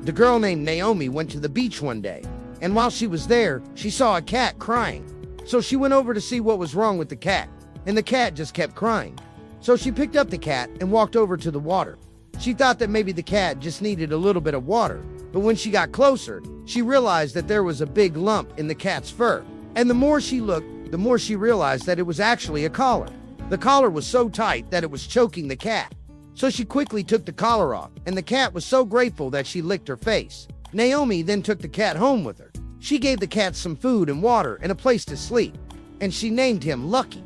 The girl named Naomi went to the beach one day, and while she was there, she saw a cat crying. So she went over to see what was wrong with the cat, and the cat just kept crying. So she picked up the cat and walked over to the water. She thought that maybe the cat just needed a little bit of water, but when she got closer, she realized that there was a big lump in the cat's fur. And the more she looked, the more she realized that it was actually a collar. The collar was so tight that it was choking the cat. So she quickly took the collar off, and the cat was so grateful that she licked her face. Naomi then took the cat home with her. She gave the cat some food and water and a place to sleep, and she named him Lucky.